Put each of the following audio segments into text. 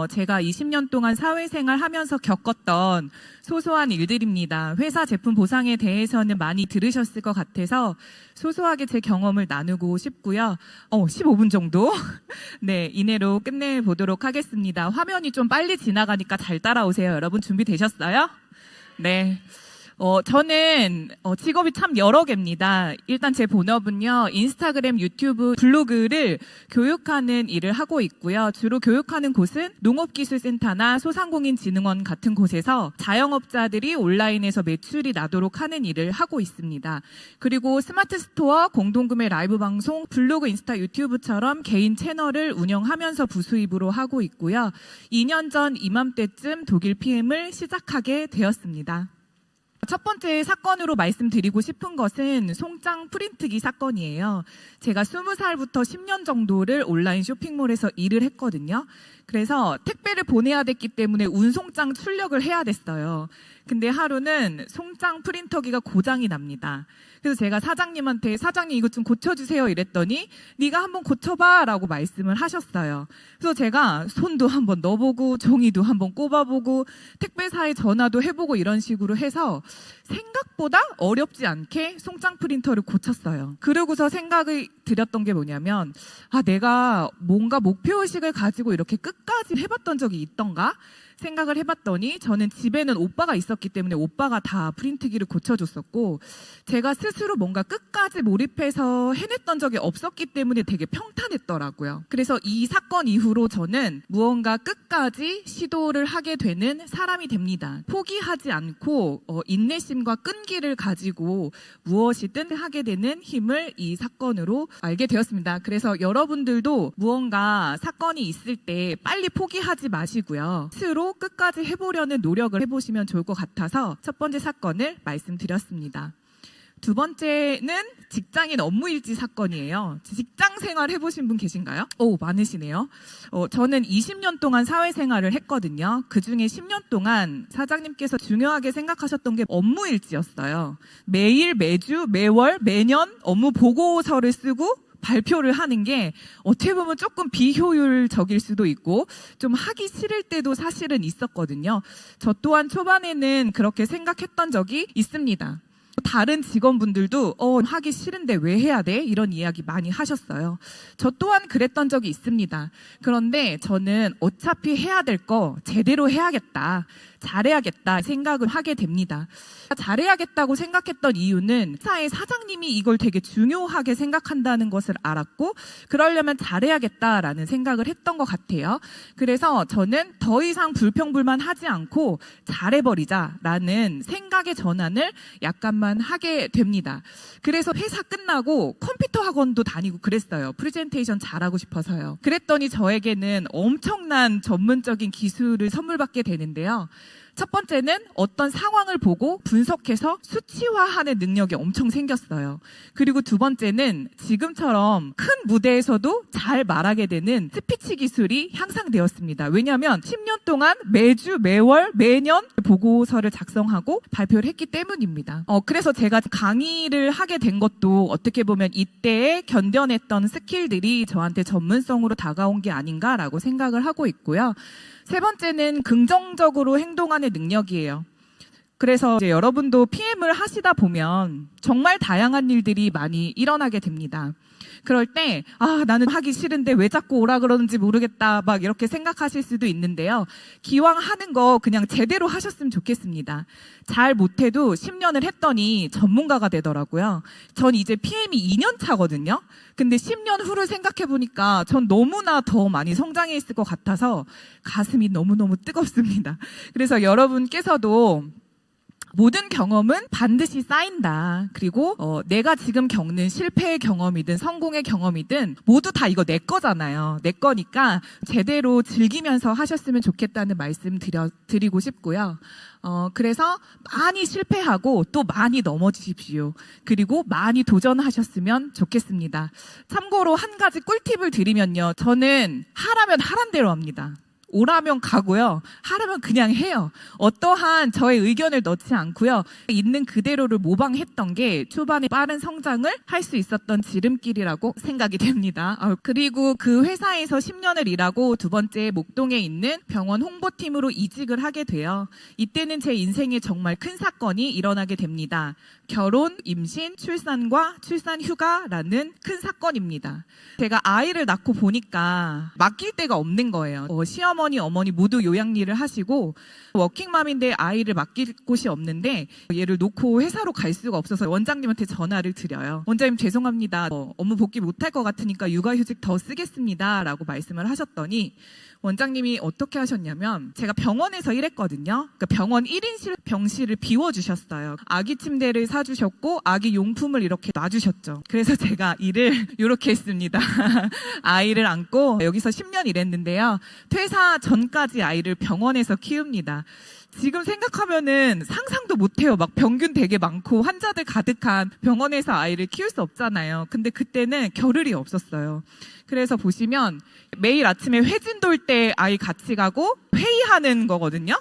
제가 20년 동안 사회생활 하면서 겪었던 소소한 일들입니다. 회사 제품 보상에 대해서는 많이 들으셨을 것 같아서 소소하게 제 경험을 나누고 싶고요. 15분 정도 네, 이내로 끝내보도록 하겠습니다. 화면이 좀 빨리 지나가니까 잘 따라오세요. 여러분 준비되셨어요? 네. 저는 직업이 참 여러 개입니다. 일단 제 본업은요, 인스타그램, 유튜브, 블로그를 교육하는 일을 하고 있고요. 주로 교육하는 곳은 농업기술센터나 소상공인진흥원 같은 곳에서 자영업자들이 온라인에서 매출이 나도록 하는 일을 하고 있습니다. 그리고 스마트 스토어, 공동구매 라이브 방송, 블로그, 인스타, 유튜브처럼 개인 채널을 운영하면서 부수입으로 하고 있고요. 2년 전 이맘때쯤 독일 PM을 시작하게 되었습니다. 첫 번째 사건으로 말씀드리고 싶은 것은 송장 프린트기 사건이에요. 제가 20살부터 10년 정도를 온라인 쇼핑몰에서 일을 했거든요. 그래서 택배를 보내야 됐기 때문에 운송장 출력을 해야 됐어요. 근데 하루는 송장 프린터기가 고장이 납니다. 그래서 제가 사장님한테 사장님 이것 좀 고쳐주세요 이랬더니 네가 한번 고쳐봐 라고 말씀을 하셨어요. 그래서 제가 손도 한번 넣어보고 종이도 한번 꼽아보고 택배사에 전화도 해보고 이런 식으로 해서 생각보다 어렵지 않게 송장 프린터를 고쳤어요. 그러고서 생각이 들었던 게 뭐냐면 내가 뭔가 목표의식을 가지고 이렇게 끝까지 해봤던 적이 있던가? 생각을 해봤더니 저는 집에는 오빠가 있었기 때문에 오빠가 다 프린트기를 고쳐줬었고 제가 스스로 뭔가 끝까지 몰입해서 해냈던 적이 없었기 때문에 되게 평탄했더라고요. 그래서 이 사건 이후로 저는 무언가 끝까지 시도를 하게 되는 사람이 됩니다. 포기하지 않고 인내심과 끈기를 가지고 무엇이든 하게 되는 힘을 이 사건으로 알게 되었습니다. 그래서 여러분들도 무언가 사건이 있을 때 빨리 포기하지 마시고요. 스스로 끝까지 해보려는 노력을 해보시면 좋을 것 같아서 첫 번째 사건을 말씀드렸습니다. 두 번째는 직장인 업무일지 사건이에요. 직장 생활 해보신 분 계신가요? 많으시네요. 저는 20년 동안 사회생활을 했거든요. 그중에 10년 동안 사장님께서 중요하게 생각하셨던 게 업무일지였어요. 매일, 매주, 매월, 매년 업무 보고서를 쓰고 발표를 하는 게 어떻게 보면 조금 비효율적일 수도 있고 좀 하기 싫을 때도 사실은 있었거든요. 저 또한 초반에는 그렇게 생각했던 적이 있습니다. 다른 직원분들도 하기 싫은데 왜 해야 돼? 이런 이야기 많이 하셨어요. 저 또한 그랬던 적이 있습니다. 그런데 저는 어차피 해야 될 거 제대로 해야겠다. 잘해야겠다 생각을 하게 됩니다. 잘해야겠다고 생각했던 이유는 회사의 사장님이 이걸 되게 중요하게 생각한다는 것을 알았고 그러려면 잘해야겠다라는 생각을 했던 것 같아요. 그래서 저는 더 이상 불평불만 하지 않고 잘해버리자라는 생각의 전환을 약간만 하게 됩니다. 그래서 회사 끝나고 컴퓨터 학원도 다니고 그랬어요. 프레젠테이션 잘하고 싶어서요. 그랬더니 저에게는 엄청난 전문적인 기술을 선물 받게 되는데요. 첫 번째는 어떤 상황을 보고 분석해서 수치화하는 능력이 엄청 생겼어요. 그리고 두 번째는 지금처럼 큰 무대에서도 잘 말하게 되는 스피치 기술이 향상되었습니다. 왜냐하면 10년 동안 매주, 매월, 매년 보고서를 작성하고 발표를 했기 때문입니다. 그래서 제가 강의를 하게 된 것도 어떻게 보면 이때에 견뎌냈던 스킬들이 저한테 전문성으로 다가온 게 아닌가라고 생각을 하고 있고요. 세 번째는 긍정적으로 행동하는 능력이에요. 그래서 이제 여러분도 PM을 하시다 보면 정말 다양한 일들이 많이 일어나게 됩니다. 그럴 때 나는 하기 싫은데 왜 자꾸 오라 그러는지 모르겠다 막 이렇게 생각하실 수도 있는데요. 기왕 하는 거 그냥 제대로 하셨으면 좋겠습니다. 잘 못해도 10년을 했더니 전문가가 되더라고요. 전 이제 PM이 2년 차거든요. 근데 10년 후를 생각해보니까 전 너무나 더 많이 성장해 있을 것 같아서 가슴이 너무너무 뜨겁습니다. 그래서 여러분께서도 모든 경험은 반드시 쌓인다. 그리고 내가 지금 겪는 실패의 경험이든 성공의 경험이든 모두 다 이거 내 거잖아요. 내 거니까 제대로 즐기면서 하셨으면 좋겠다는 말씀 드리고 싶고요. 그래서 많이 실패하고 또 많이 넘어지십시오. 그리고 많이 도전하셨으면 좋겠습니다. 참고로 한 가지 꿀팁을 드리면요. 저는 하라면 하란 대로 합니다. 오라면 가고요. 하라면 그냥 해요. 어떠한 저의 의견을 넣지 않고요. 있는 그대로를 모방했던 게 초반에 빠른 성장을 할 수 있었던 지름길이라고 생각이 됩니다. 그리고 그 회사에서 10년을 일하고 두 번째 목동에 있는 병원 홍보팀으로 이직을 하게 돼요. 이때는 제 인생에 정말 큰 사건이 일어나게 됩니다. 결혼, 임신, 출산과 출산 휴가라는 큰 사건입니다. 제가 아이를 낳고 보니까 맡길 데가 없는 거예요. 시어머니, 어머니 모두 요양일을 하시고 워킹맘인데 아이를 맡길 곳이 없는데 얘를 놓고 회사로 갈 수가 없어서 원장님한테 전화를 드려요. 원장님 죄송합니다. 업무 복귀 못할 것 같으니까 육아휴직 더 쓰겠습니다. 라고 말씀을 하셨더니 원장님이 어떻게 하셨냐면 제가 병원에서 일했거든요. 그러니까 병원 1인실 병실을 비워주셨어요. 아기 침대를 사주셨고 아기 용품을 이렇게 놔주셨죠. 그래서 제가 일을 이렇게 했습니다. 아이를 안고 여기서 10년 일했는데요. 퇴사 전까지 아이를 병원에서 키웁니다. 지금 생각하면은 상상도 못해요. 막 병균 되게 많고 환자들 가득한 병원에서 아이를 키울 수 없잖아요. 근데 그때는 겨를이 없었어요. 그래서 보시면 매일 아침에 회진 돌 때 아이 같이 가고 회의하는 거거든요.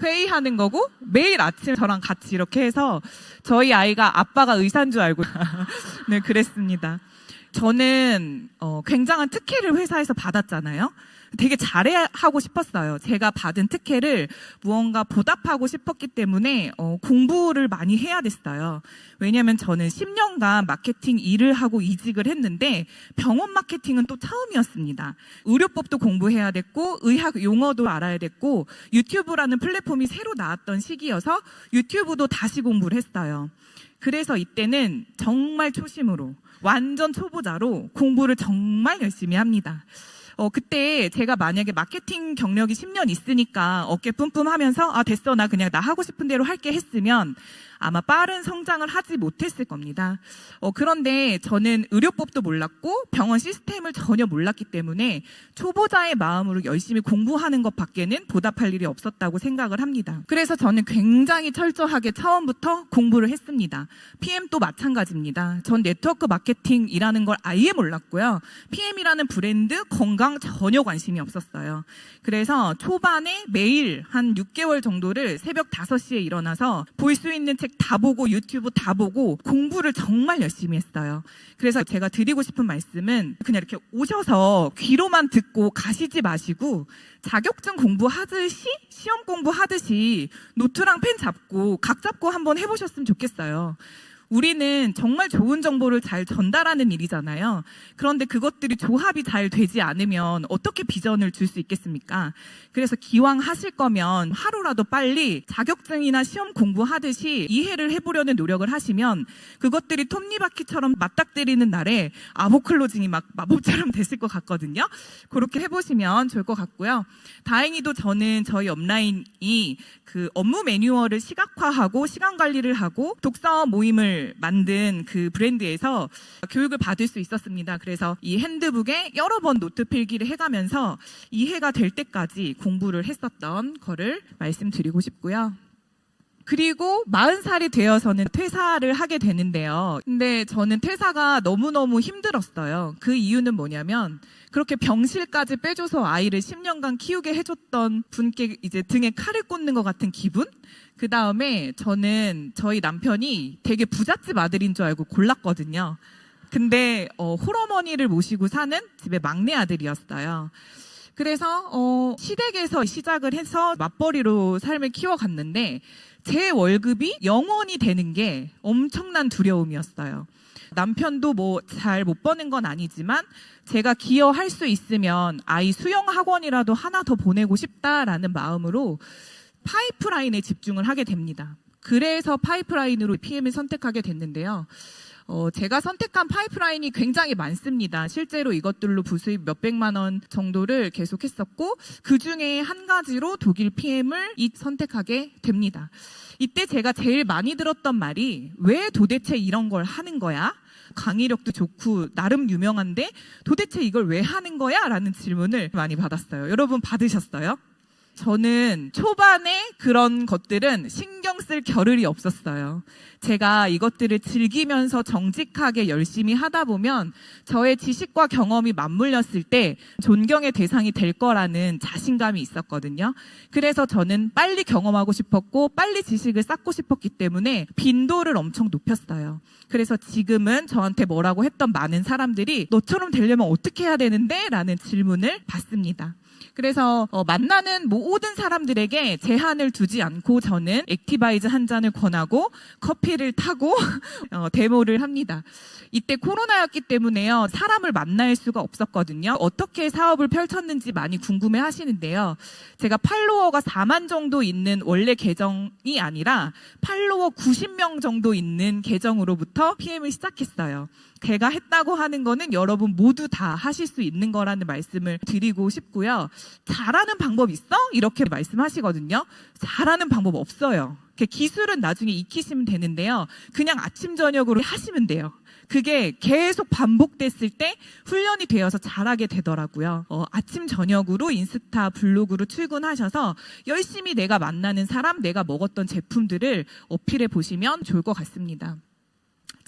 회의하는 거고 매일 아침 저랑 같이 이렇게 해서 저희 아이가 아빠가 의사인 줄 알고 네, 그랬습니다. 저는 굉장한 특혜를 회사에서 받았잖아요. 되게 잘하고 싶었어요. 제가 받은 특혜를 무언가 보답하고 싶었기 때문에 공부를 많이 해야 됐어요. 왜냐하면 저는 10년간 마케팅 일을 하고 이직을 했는데 병원 마케팅은 또 처음이었습니다. 의료법도 공부해야 됐고 의학 용어도 알아야 됐고 유튜브라는 플랫폼이 새로 나왔던 시기여서 유튜브도 다시 공부를 했어요. 그래서 이때는 정말 초심으로 완전 초보자로 공부를 정말 열심히 합니다. 그때 제가 만약에 마케팅 경력이 10년 있으니까 어깨 뿜뿜 하면서 됐어 나 그냥 나 하고 싶은 대로 할게 했으면 아마 빠른 성장을 하지 못했을 겁니다. 그런데 저는 의료법도 몰랐고 병원 시스템을 전혀 몰랐기 때문에 초보자의 마음으로 열심히 공부하는 것 밖에는 보답할 일이 없었다고 생각을 합니다. 그래서 저는 굉장히 철저하게 처음부터 공부를 했습니다. PM도 마찬가지입니다. 전 네트워크 마케팅이라는 걸 아예 몰랐고요. PM이라는 브랜드, 건강 전혀 관심이 없었어요. 그래서 초반에 매일 한 6개월 정도를 새벽 5시에 일어나서 볼 수 있는 책 다 보고 유튜브 다 보고 공부를 정말 열심히 했어요. 그래서 제가 드리고 싶은 말씀은 그냥 이렇게 오셔서 귀로만 듣고 가시지 마시고 자격증 공부하듯이 시험 공부하듯이 노트랑 펜 잡고 각 잡고 한번 해보셨으면 좋겠어요. 우리는 정말 좋은 정보를 잘 전달하는 일이잖아요. 그런데 그것들이 조합이 잘 되지 않으면 어떻게 비전을 줄 수 있겠습니까? 그래서 기왕 하실 거면 하루라도 빨리 자격증이나 시험 공부하듯이 이해를 해보려는 노력을 하시면 그것들이 톱니바퀴처럼 맞닥뜨리는 날에 아보클로징이 막 마법처럼 됐을 것 같거든요. 그렇게 해보시면 좋을 것 같고요. 다행히도 저는 저희 업라인이 그 업무 매뉴얼을 시각화하고 시간 관리를 하고 독서 모임을 만든 그 브랜드에서 교육을 받을 수 있었습니다. 그래서 이 핸드북에 여러 번 노트 필기를 해가면서 이해가 될 때까지 공부를 했었던 거를 말씀드리고 싶고요. 그리고 40살이 되어서는 퇴사를 하게 되는데요. 근데 저는 퇴사가 너무너무 힘들었어요. 그 이유는 뭐냐면 그렇게 병실까지 빼줘서 아이를 10년간 키우게 해줬던 분께 이제 등에 칼을 꽂는 것 같은 기분? 그 다음에 저는 저희 남편이 되게 부잣집 아들인 줄 알고 골랐거든요. 근데 홀어머니를 모시고 사는 집의 막내 아들이었어요. 그래서 시댁에서 시작을 해서 맞벌이로 삶을 키워갔는데 제 월급이 영원히 되는 게 엄청난 두려움이었어요. 남편도 뭐 잘 못 버는 건 아니지만 제가 기여할 수 있으면 아이 수영 학원이라도 하나 더 보내고 싶다라는 마음으로 파이프라인에 집중을 하게 됩니다. 그래서 파이프라인으로 PM을 선택하게 됐는데요. 제가 선택한 파이프라인이 굉장히 많습니다. 실제로 이것들로 부수입 몇백만 원 정도를 계속했었고 그 중에 한 가지로 독일 PM을 선택하게 됩니다. 이때 제가 제일 많이 들었던 말이 왜 도대체 이런 걸 하는 거야? 강의력도 좋고 나름 유명한데 도대체 이걸 왜 하는 거야? 라는 질문을 많이 받았어요. 여러분 받으셨어요? 저는 초반에 그런 것들은 신경 쓸 겨를이 없었어요. 제가 이것들을 즐기면서 정직하게 열심히 하다 보면 저의 지식과 경험이 맞물렸을 때 존경의 대상이 될 거라는 자신감이 있었거든요. 그래서 저는 빨리 경험하고 싶었고 빨리 지식을 쌓고 싶었기 때문에 빈도를 엄청 높였어요. 그래서 지금은 저한테 뭐라고 했던 많은 사람들이 너처럼 되려면 어떻게 해야 되는데? 라는 질문을 받습니다. 그래서 만나는 모든 사람들에게 제한을 두지 않고 저는 액티바이즈 한 잔을 권하고 커피를 타고 데모를 합니다. 이때 코로나였기 때문에요. 사람을 만날 수가 없었거든요. 어떻게 사업을 펼쳤는지 많이 궁금해 하시는데요. 제가 팔로워가 4만 정도 있는 원래 계정이 아니라 팔로워 90명 정도 있는 계정으로부터 PM을 시작했어요. 제가 했다고 하는 거는 여러분 모두 다 하실 수 있는 거라는 말씀을 드리고 싶고요. 잘하는 방법 있어? 이렇게 말씀하시거든요. 잘하는 방법 없어요. 기술은 나중에 익히시면 되는데요. 그냥 아침 저녁으로 하시면 돼요. 그게 계속 반복됐을 때 훈련이 되어서 잘하게 되더라고요. 아침 저녁으로 인스타 블로그로 출근하셔서 열심히 내가 만나는 사람, 내가 먹었던 제품들을 어필해 보시면 좋을 것 같습니다.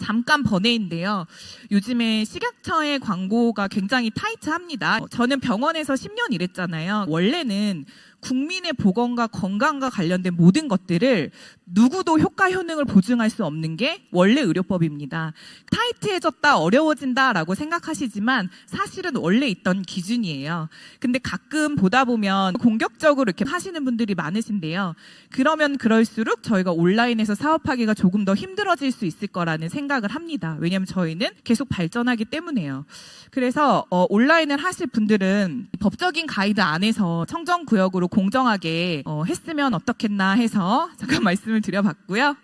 잠깐 번외인데요. 요즘에 식약처의 광고가 굉장히 타이트합니다. 저는 병원에서 10년 일했잖아요. 원래는 국민의 보건과 건강과 관련된 모든 것들을 누구도 효과 효능을 보증할 수 없는 게 원래 의료법입니다. 타이트해졌다, 어려워진다라고 생각하시지만 사실은 원래 있던 기준이에요. 근데 가끔 보다 보면 공격적으로 이렇게 하시는 분들이 많으신데요. 그러면 그럴수록 저희가 온라인에서 사업하기가 조금 더 힘들어질 수 있을 거라는 생각을 합니다. 왜냐하면 저희는 계속 발전하기 때문에요. 그래서 온라인을 하실 분들은 법적인 가이드 안에서 청정구역으로 공정하게 했으면 어떻겠나 해서 잠깐 말씀을 드려봤고요.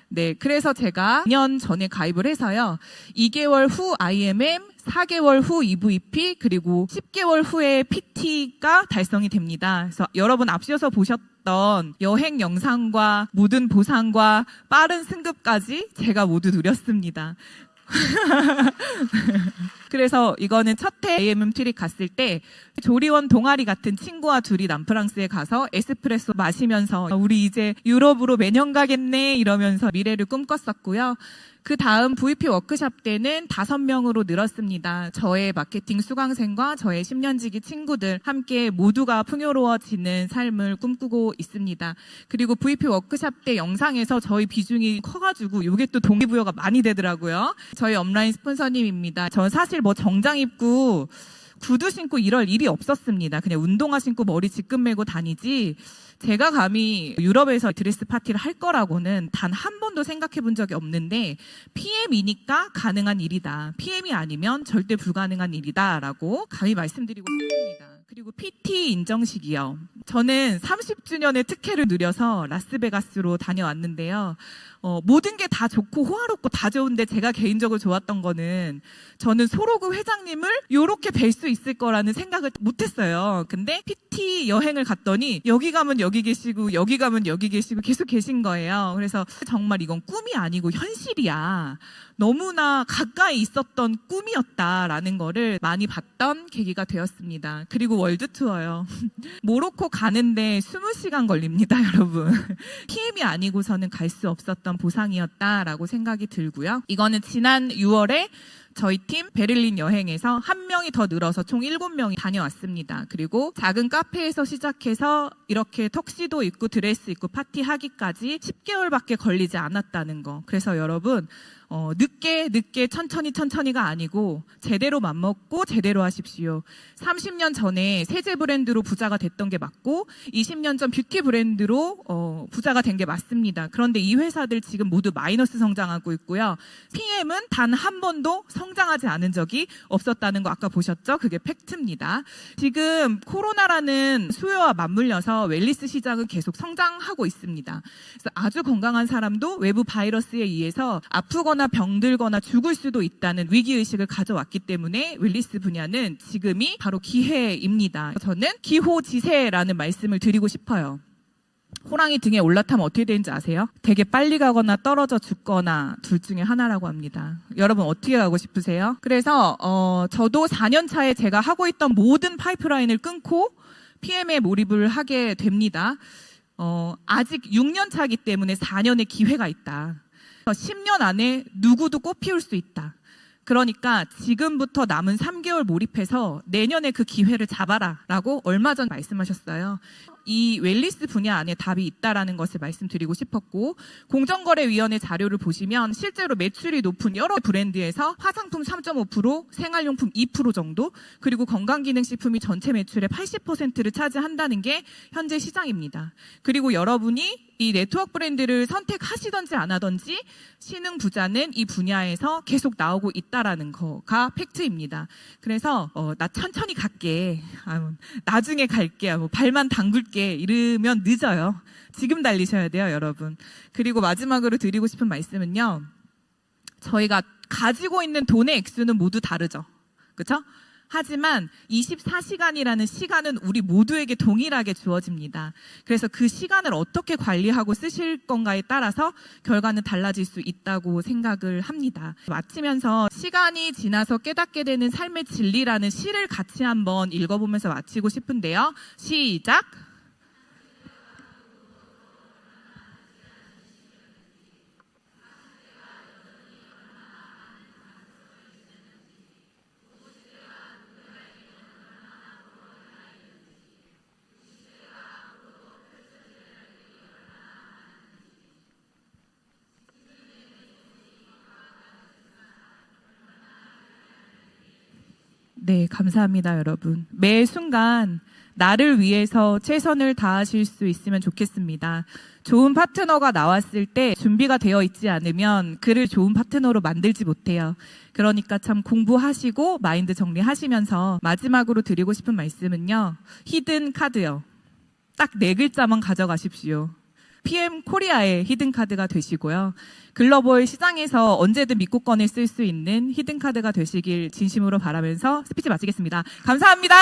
네, 그래서 제가 2년 전에 가입을 해서요. 2개월 후 IMM, 4개월 후 EVP, 그리고 10개월 후에 PT가 달성이 됩니다. 그래서 여러분 앞서서 보셨던 여행 영상과 모든 보상과 빠른 승급까지 제가 모두 누렸습니다. 그래서 이거는 첫 해 AMM 트립 갔을 때 조리원 동아리 같은 친구와 둘이 남프랑스에 가서 에스프레소 마시면서 우리 이제 유럽으로 매년 가겠네 이러면서 미래를 꿈꿨었고요. 그 다음 VP 워크숍 때는 5명으로 늘었습니다. 저의 마케팅 수강생과 저의 10년지기 친구들 함께 모두가 풍요로워지는 삶을 꿈꾸고 있습니다. 그리고 VP 워크숍 때 영상에서 저희 비중이 커가지고 이게 또 동기부여가 많이 되더라고요. 저희 업라인 스폰서님입니다. 저는 사실 뭐 정장 입고 구두 신고 이럴 일이 없었습니다. 그냥 운동화 신고 머리 지끈 메고 다니지 제가 감히 유럽에서 드레스 파티를 할 거라고는 단 한 번도 생각해 본 적이 없는데 PM이니까 가능한 일이다. PM이 아니면 절대 불가능한 일이다 라고 감히 말씀드리고 싶습니다. 그리고 PT 인정식이요. 저는 30주년의 특혜를 누려서 라스베가스로 다녀왔는데요. 모든 게 다 좋고 호화롭고 다 좋은데 제가 개인적으로 좋았던 거는 저는 소로그 회장님을 이렇게 뵐 수 있을 거라는 생각을 못했어요. 근데 PT 여행을 갔더니 여기 가면 여기 계시고 여기 가면 여기 계시고 계속 계신 거예요. 그래서 정말 이건 꿈이 아니고 현실이야. 너무나 가까이 있었던 꿈이었다라는 거를 많이 봤던 계기가 되었습니다. 그리고 월드 투어요. 모로코 가는데 20시간 걸립니다, 여러분. PM이 아니고서는 갈 수 없었던 보상이었다라고 생각이 들고요. 이거는 지난 6월에 저희 팀 베를린 여행에서 1명이 더 늘어서 총 7명이 다녀왔습니다. 그리고 작은 카페에서 시작해서 이렇게 턱시도 입고 드레스 입고 파티하기까지 10개월밖에 걸리지 않았다는 거. 그래서 여러분 늦게 천천히가 아니고 제대로 맘먹고 제대로 하십시오. 30년 전에 세제 브랜드로 부자가 됐던 게 맞고 20년 전 뷰티 브랜드로 부자가 된 게 맞습니다. 그런데 이 회사들 지금 모두 마이너스 성장하고 있고요. PM은 단 한 번도 성장하지 않은 적이 없었다는 거 아까 보셨죠? 그게 팩트입니다. 지금 코로나라는 수요와 맞물려서 웰니스 시장은 계속 성장하고 있습니다. 그래서 아주 건강한 사람도 외부 바이러스에 의해서 아프거나 병들거나 죽을 수도 있다는 위기의식을 가져왔기 때문에 웰니스 분야는 지금이 바로 기회입니다. 저는 기호지세라는 말씀을 드리고 싶어요. 호랑이 등에 올라타면 어떻게 되는지 아세요? 되게 빨리 가거나 떨어져 죽거나 둘 중에 하나라고 합니다. 여러분 어떻게 가고 싶으세요? 그래서 저도 4년 차에 제가 하고 있던 모든 파이프라인을 끊고 PM에 몰입을 하게 됩니다. 아직 6년 차이기 때문에 4년의 기회가 있다. 10년 안에 누구도 꽃 피울 수 있다. 그러니까 지금부터 남은 3개월 몰입해서 내년에 그 기회를 잡아라 라고 얼마 전 말씀하셨어요. 이 웰리스 분야 안에 답이 있다라는 것을 말씀드리고 싶었고, 공정거래위원회 자료를 보시면 실제로 매출이 높은 여러 브랜드에서 화장품 3.5%, 생활용품 2% 정도, 그리고 건강기능식품이 전체 매출의 80%를 차지한다는 게 현재 시장입니다. 그리고 여러분이 이 네트워크 브랜드를 선택하시던지 안 하던지 신흥 부자는 이 분야에서 계속 나오고 있다라는 거가 팩트입니다. 그래서 나 천천히 갈게, 나중에 갈게, 발만 담글게 이러면 늦어요. 지금 달리셔야 돼요, 여러분. 그리고 마지막으로 드리고 싶은 말씀은요, 저희가 가지고 있는 돈의 액수는 모두 다르죠. 그렇죠? 하지만 24시간이라는 시간은 우리 모두에게 동일하게 주어집니다. 그래서 그 시간을 어떻게 관리하고 쓰실 건가에 따라서 결과는 달라질 수 있다고 생각을 합니다. 마치면서 시간이 지나서 깨닫게 되는 삶의 진리라는 시를 같이 한번 읽어보면서 마치고 싶은데요. 시작! 네, 감사합니다, 여러분. 매 순간 나를 위해서 최선을 다하실 수 있으면 좋겠습니다. 좋은 파트너가 나왔을 때 준비가 되어 있지 않으면 그를 좋은 파트너로 만들지 못해요. 그러니까 참 공부하시고 마인드 정리하시면서 마지막으로 드리고 싶은 말씀은요. 히든 카드요. 딱 4글자만 가져가십시오. PM 코리아의 히든카드가 되시고요. 글로벌 시장에서 언제든 믿고 꺼내 쓸 수 있는 히든카드가 되시길 진심으로 바라면서 스피치 마치겠습니다. 감사합니다.